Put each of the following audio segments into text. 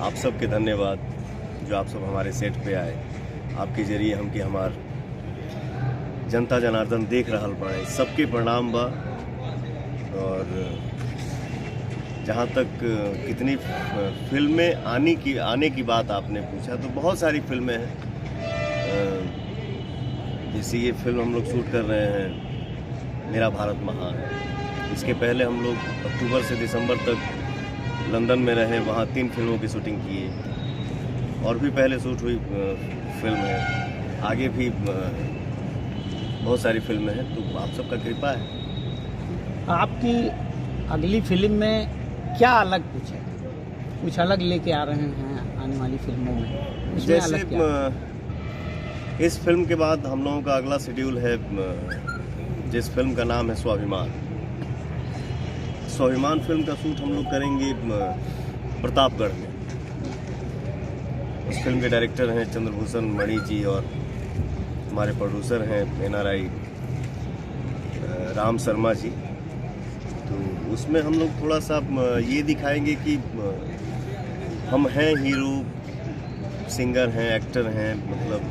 आप सबके धन्यवाद जो आप सब हमारे सेट पे आए। आपके जरिए हमके हमार जनता जनार्दन देख रहल बाड़े, सबके प्रणाम बा। और जहाँ तक कितनी फिल्में आने की बात आपने पूछा, तो बहुत सारी फिल्में हैं। जैसे ये फिल्म हम लोग शूट कर रहे हैं, मेरा भारत महान। इसके पहले हम लोग अक्टूबर से दिसंबर तक लंदन में रहे, वहाँ 3 फिल्मों की शूटिंग किए। और भी पहले शूट हुई फिल्म है, आगे भी बहुत सारी फिल्में हैं। तो आप सबका कृपा है। आपकी अगली फिल्म में क्या अलग कुछ अलग लेके आ रहे हैं आने वाली फिल्मों में? जैसे इस फिल्म के बाद हम लोगों का अगला शेड्यूल है, जिस फिल्म का नाम है स्वाभिमान। स्वाभिमान फिल्म का शूट हम लोग करेंगे प्रतापगढ़ में। उस फिल्म के डायरेक्टर हैं चंद्रभूषण मणि जी, और हमारे प्रोड्यूसर हैं NRI राम शर्मा जी। तो उसमें हम लोग थोड़ा सा ये दिखाएंगे कि हम हैं हीरो, सिंगर हैं, एक्टर हैं, मतलब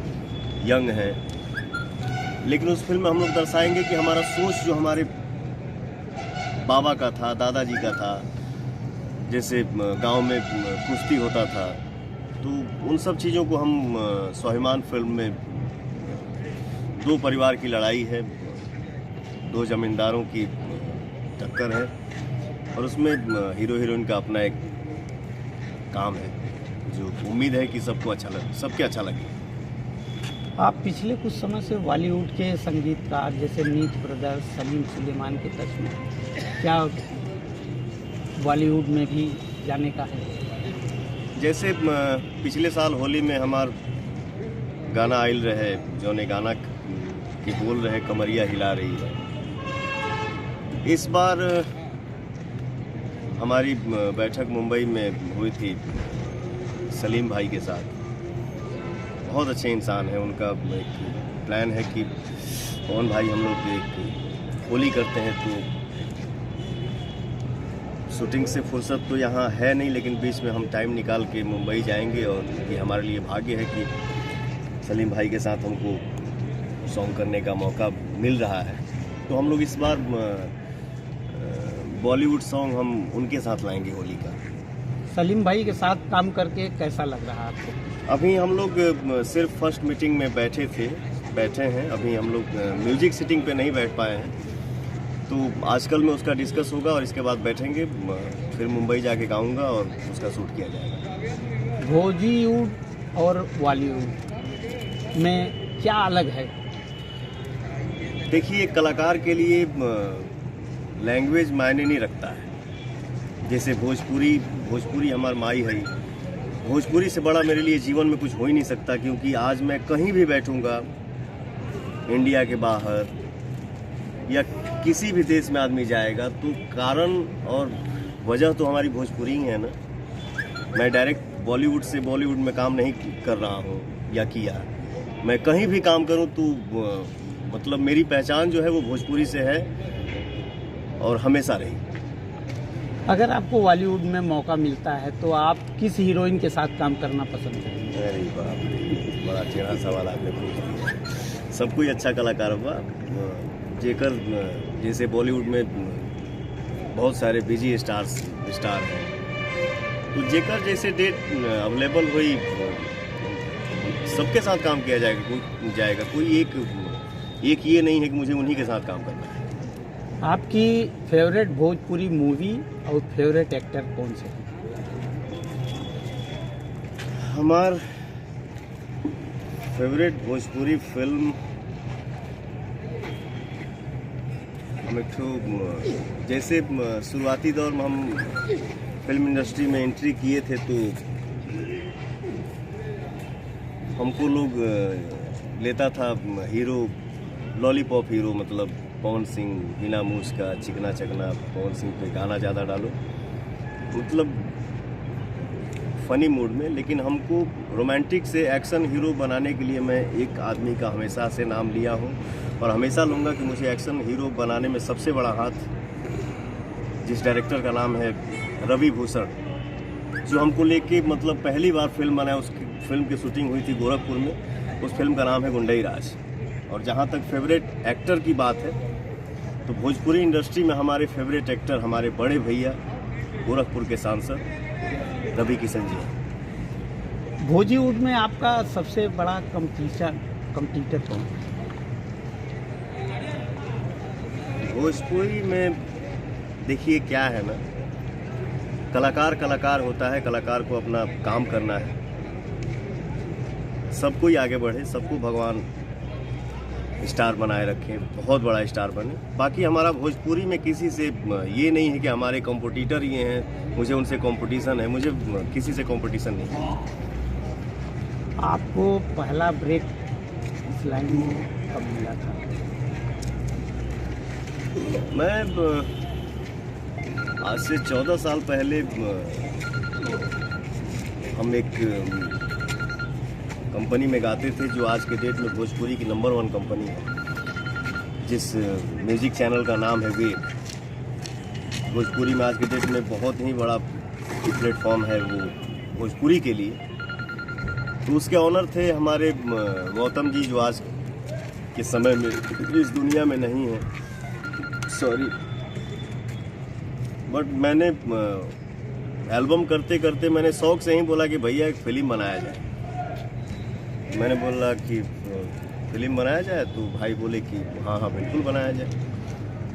यंग हैं। लेकिन उस फिल्म में हम लोग दर्शाएंगे कि हमारा सोच जो हमारे बाबा का था, दादाजी का था, जैसे गांव में कुश्ती होता था, तो उन सब चीज़ों को हम स्वाभिमान फिल्म में 2 परिवार की लड़ाई है, 2 जमींदारों की टक्कर है, और उसमें हीरो हीरोइन का अपना एक काम है जो उम्मीद है कि सबके अच्छा लगे। आप पिछले कुछ समय से बॉलीवुड के संगीतकार जैसे मीत ब्रदर्स, सलीम सुलेमान के टच में, क्या बॉलीवुड में भी जाने का है? जैसे पिछले साल होली में हमार गाना आयल रहे, जो ने गाना के बोल रहे कमरिया हिला रही है। इस बार हमारी बैठक मुंबई में हुई थी सलीम भाई के साथ। बहुत अच्छे इंसान हैं। उनका एक प्लान है कि पवन भाई हम लोग एक होली करते हैं, तो शूटिंग से फुर्सत तो यहाँ है नहीं, लेकिन बीच में हम टाइम निकाल के मुंबई जाएंगे। और ये हमारे लिए भाग्य है कि सलीम भाई के साथ हमको सॉन्ग करने का मौका मिल रहा है। तो हम लोग इस बार बॉलीवुड सॉन्ग हम उनके साथ लाएंगे होली का। सलीम भाई के साथ काम करके कैसा लग रहा है आपको? अभी हम लोग सिर्फ फर्स्ट मीटिंग में बैठे हैं। अभी हम लोग म्यूजिक सिटिंग पे नहीं बैठ पाए हैं, तो आजकल में उसका डिस्कस होगा और इसके बाद बैठेंगे। फिर मुंबई जाके गाऊंगा और उसका शूट किया जाएगा। भोजीवुड और बॉलीवुड में क्या अलग है? देखिए, एक कलाकार के लिए लैंग्वेज मायने नहीं रखता है। जैसे भोजपुरी हमार माई है। भोजपुरी से बड़ा मेरे लिए जीवन में कुछ हो ही नहीं सकता, क्योंकि आज मैं कहीं भी बैठूंगा, इंडिया के बाहर या किसी भी देश में आदमी जाएगा, तो कारण और वजह तो हमारी भोजपुरी ही है ना। मैं डायरेक्ट बॉलीवुड में काम नहीं कर रहा हूँ या किया। मैं कहीं भी काम करूँ तो मतलब मेरी पहचान जो है वो भोजपुरी से है और हमेशा रही। अगर आपको बॉलीवुड में मौका मिलता है तो आप किस हीरोइन के साथ काम करना पसंद करेंगे? अरे बाप रे, बड़ा टेढ़ा सवाल आपने पूछ दिया। सब कोई अच्छा कलाकार हुआ, जेकर जैसे बॉलीवुड में बहुत सारे बिजी स्टार हैं, तो जेकर जैसे डेट अवेलेबल हुई सबके साथ काम किया जाएगा। कोई एक ये नहीं है कि मुझे उन्हीं के साथ काम करना है। आपकी फेवरेट भोजपुरी मूवी और फेवरेट एक्टर कौन से हैं? हमार फेवरेट भोजपुरी फिल्म हम एक तो जैसे शुरुआती दौर में हम फिल्म इंडस्ट्री में एंट्री किए थे, तो हमको लोग लेता था हीरो, लॉलीपॉप हीरो, मतलब पवन सिंह, बिना मूछ का, चिकना चकना, पवन सिंह पे गाना ज़्यादा डालो, मतलब फ़नी मूड में। लेकिन हमको रोमांटिक से एक्शन हीरो बनाने के लिए मैं एक आदमी का हमेशा से नाम लिया हूँ और हमेशा लूँगा कि मुझे एक्शन हीरो बनाने में सबसे बड़ा हाथ जिस डायरेक्टर का नाम है रवि भूषण, जो हमको लेके मतलब पहली बार फिल्म बनाया, उसकी फिल्म की शूटिंग हुई थी गोरखपुर में। उस फिल्म का नाम है गुंडई राज। और जहाँ तक फेवरेट एक्टर की बात है तो भोजपुरी इंडस्ट्री में हमारे फेवरेट एक्टर हमारे बड़े भैया गोरखपुर के सांसद रवि किशन जी हैं। बॉलीवुड में आपका सबसे बड़ा कंपटीटर कौन है? भोजपुरी में देखिए क्या है ना, कलाकार होता है, कलाकार को अपना काम करना है, सबको ही आगे बढ़े, सबको भगवान स्टार बनाए रखें, बहुत बड़ा स्टार बने। बाकी हमारा भोजपुरी में किसी से ये नहीं है कि हमारे कॉम्पिटिटर ये हैं, मुझे उनसे कंपटीशन है, मुझे किसी से कंपटीशन नहीं है। आपको पहला ब्रेक इस लाइन में कब मिला था? मैं आज से 14 साल पहले हम एक कंपनी में गाते थे जो आज के डेट में भोजपुरी की नंबर 1 कंपनी है, जिस म्यूजिक चैनल का नाम है वेव। भोजपुरी में आज के डेट में बहुत ही बड़ा प्लेटफॉर्म है वो भोजपुरी के लिए। तो उसके ऑनर थे हमारे गौतम जी, जो आज के समय में इस दुनिया में नहीं है, सॉरी। बट मैंने एल्बम करते करते मैंने शौक से ही बोला कि भैया एक फिल्म बनाया जाए। मैंने बोला कि फिल्म बनाया जाए, तो भाई बोले कि हाँ बिल्कुल बनाया जाए।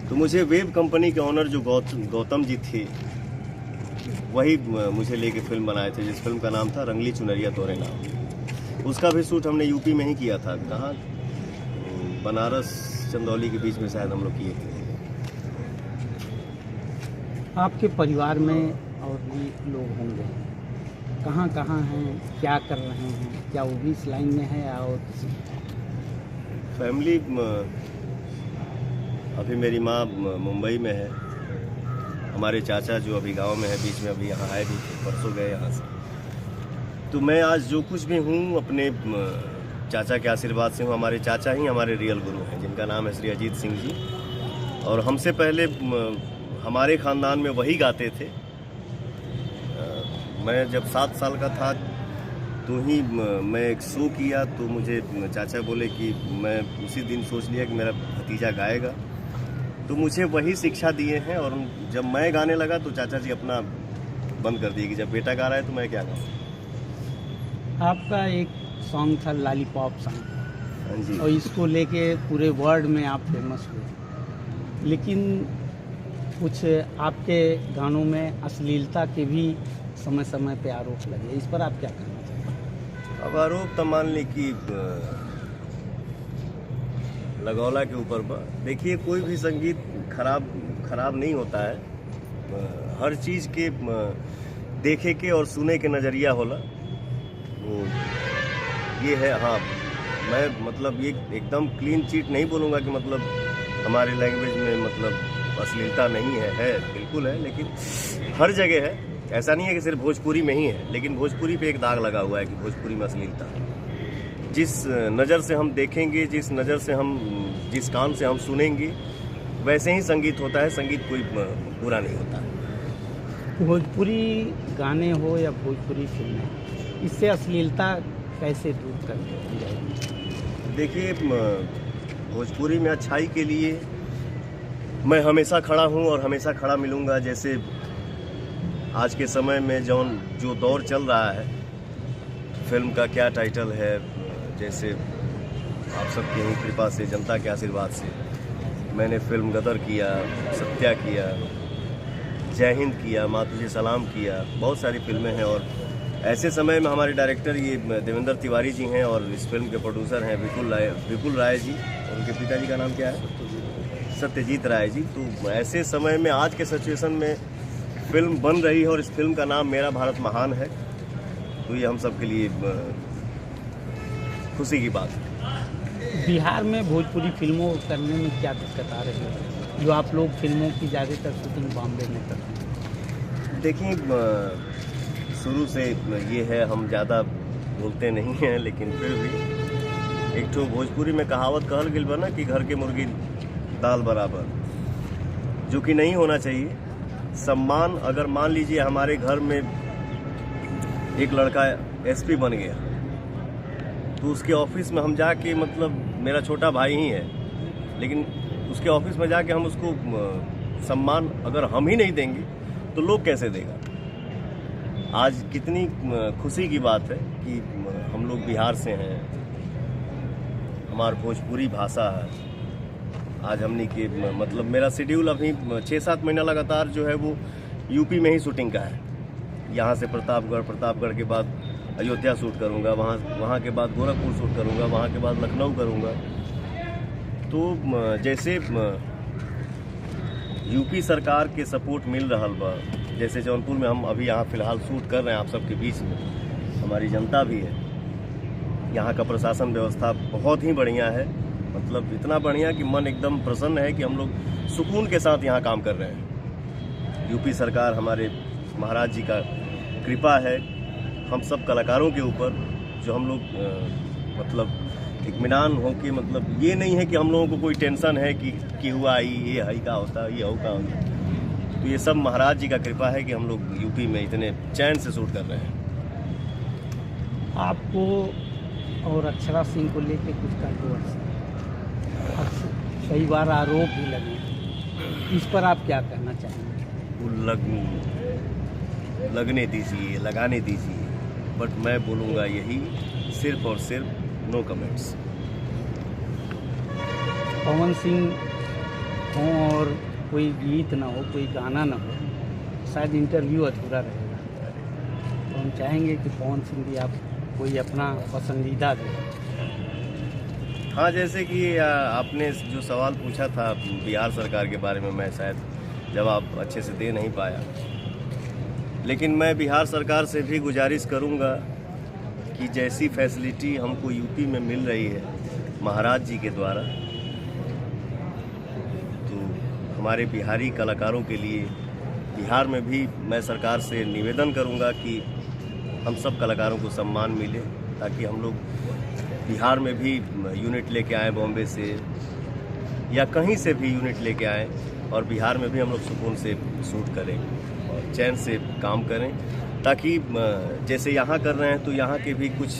तो मुझे वेब कंपनी के ऑनर जो गौतम जी थे, वही मुझे लेके फिल्म बनाए थे, जिस फिल्म का नाम था रंगली चुनरिया तोरे नाम। उसका भी शूट हमने यूपी में ही किया था। कहाँ, बनारस चंदौली के बीच में शायद हम लोग किए थे। आपके परिवार में और भी लोग होंगे, कहाँ कहाँ हैं, क्या कर रहे हैं? क्या वो भी इस लाइन में है? और फैमिली अभी मेरी माँ मुंबई में है, हमारे चाचा जो अभी गांव में है, बीच में अभी यहाँ आए भी, परसों गए यहाँ से। तो मैं आज जो कुछ भी हूँ अपने चाचा के आशीर्वाद से हूँ। हमारे चाचा ही हमारे रियल गुरु हैं, जिनका नाम है श्री अजीत सिंह जी। और हमसे पहले हमारे ख़ानदान में वही गाते थे। मैं जब 7 साल का था तो ही मैं एक शो किया, तो मुझे चाचा बोले कि मैं उसी दिन सोच लिया कि मेरा भतीजा गाएगा, तो मुझे वही शिक्षा दिए हैं। और जब मैं गाने लगा तो चाचा जी अपना बंद कर दिए कि जब बेटा गा रहा है तो मैं क्या गाऊँ। आपका एक सॉन्ग था लॉलीपॉप सॉन्ग, हाँ जी, और इसको लेके पूरे वर्ल्ड में आप फेमस हुए, लेकिन कुछ आपके गानों में अश्लीलता के भी समय समय पे आरोप लगे, इस पर आप क्या कहना चाहते हैं? अब आरोप तो मान ली कि लगौला के ऊपर देखिए, कोई भी संगीत खराब नहीं होता है। हर चीज़ के देखे के और सुने के नज़रिया होला, वो ये है। हाँ, मैं मतलब ये एकदम क्लीन चीट नहीं बोलूँगा कि मतलब हमारे लैंग्वेज में मतलब अश्लीलता नहीं है, बिल्कुल है, लेकिन हर जगह है। ऐसा नहीं है कि सिर्फ भोजपुरी में ही है, लेकिन भोजपुरी पे एक दाग लगा हुआ है कि भोजपुरी में अश्लीलता। जिस नज़र से हम देखेंगे, जिस नज़र से हम, जिस कान से हम सुनेंगे, वैसे ही संगीत होता है। संगीत कोई बुरा नहीं होता है। भोजपुरी गाने हो या भोजपुरी फिल्में, इससे अश्लीलता कैसे दूर कर दी जाएगी? देखिए, भोजपुरी में अच्छाई के लिए मैं हमेशा खड़ा हूँ और हमेशा खड़ा मिलूँगा। जैसे आज के समय में जो दौर चल रहा है, फिल्म का क्या टाइटल है, जैसे आप सबकी ही कृपा से, जनता के आशीर्वाद से मैंने फिल्म गदर किया, सत्या किया, जय हिंद किया, माँ तुझे सलाम किया, बहुत सारी फिल्में हैं। और ऐसे समय में हमारे डायरेक्टर ये देवेंद्र तिवारी जी हैं और इस फिल्म के प्रोड्यूसर हैं विपुल राय जी, और उनके पिताजी का नाम क्या है? सत्यजीत राय जी। तो ऐसे समय में, आज के सिचुएशन में फिल्म बन रही है और इस फिल्म का नाम मेरा भारत महान है, तो ये हम सब के लिए खुशी की बात है। बिहार में भोजपुरी फिल्मों करने में क्या दिक्कत आ रही है, जो आप लोग फिल्मों की ज़्यादातर शूटिंग बॉम्बे में करते हैं? देखिए, शुरू से ये है, हम ज़्यादा बोलते नहीं हैं, लेकिन फिर भी एक तो भोजपुरी में कहावत कहल गई बना कि घर के मुर्गी दाल बराबर, जो कि नहीं होना चाहिए। सम्मान, अगर मान लीजिए हमारे घर में एक लड़का एसपी बन गया, तो उसके ऑफिस में हम जाके, मतलब मेरा छोटा भाई ही है, लेकिन उसके ऑफिस में जाके हम उसको सम्मान अगर हम ही नहीं देंगे तो लोग कैसे देगा। आज कितनी खुशी की बात है कि हम लोग बिहार से हैं, हमारी भोजपुरी भाषा है। आज हमने के मतलब मेरा शेड्यूल अभी 6-7 महीना लगातार जो है वो यूपी में ही शूटिंग का है। यहाँ से प्रतापगढ़ के बाद अयोध्या शूट करूँगा, वहाँ के बाद गोरखपुर शूट करूँगा, वहाँ के बाद लखनऊ करूँगा। तो जैसे यूपी सरकार के सपोर्ट मिल रहा बा, जैसे जौनपुर में हम अभी यहाँ फ़िलहाल शूट कर रहे हैं आप सबके बीच में, हमारी जनता भी है। यहाँ का प्रशासन व्यवस्था बहुत ही बढ़िया है, मतलब इतना बढ़िया कि मन एकदम प्रसन्न है कि हम लोग सुकून के साथ यहाँ काम कर रहे हैं। यूपी सरकार, हमारे महाराज जी का कृपा है हम सब कलाकारों के ऊपर, जो हम लोग मतलब इत्मीनान हो के, मतलब ये नहीं है कि हम लोगों को कोई टेंशन है कि हुआ ये है का होता, ये हो का होता। तो ये सब महाराज जी का कृपा है कि हम लोग यूपी में इतने चैन से शूट कर रहे हैं। आपको और अक्षरा सिंह को लेके कुछ कंट्रोवर्सी, कई बार आरोप भी लगे, इस पर आप क्या कहना चाहेंगे? लगने दीजिए, लगाने दीजिए, बट मैं बोलूँगा यही, सिर्फ और सिर्फ नो कमेंट्स। पवन सिंह हो और कोई गीत ना हो, कोई गाना ना हो, शायद इंटरव्यू अधूरा रहेगा। तो हम चाहेंगे कि पवन सिंह भी आप कोई अपना पसंदीदा दे। हाँ, जैसे कि आपने जो सवाल पूछा था बिहार सरकार के बारे में, मैं शायद जवाब अच्छे से दे नहीं पाया, लेकिन मैं बिहार सरकार से भी गुजारिश करूंगा कि जैसी फैसिलिटी हमको यूपी में मिल रही है महाराज जी के द्वारा, तो हमारे बिहारी कलाकारों के लिए बिहार में भी मैं सरकार से निवेदन करूंगा कि हम सब कलाकारों को सम्मान मिले, ताकि हम लोग बिहार में भी यूनिट लेके आएँ, बॉम्बे से या कहीं से भी यूनिट लेके आएँ, और बिहार में भी हम लोग सुकून से शूट करें और चैन से काम करें, ताकि जैसे यहाँ कर रहे हैं तो यहाँ के भी कुछ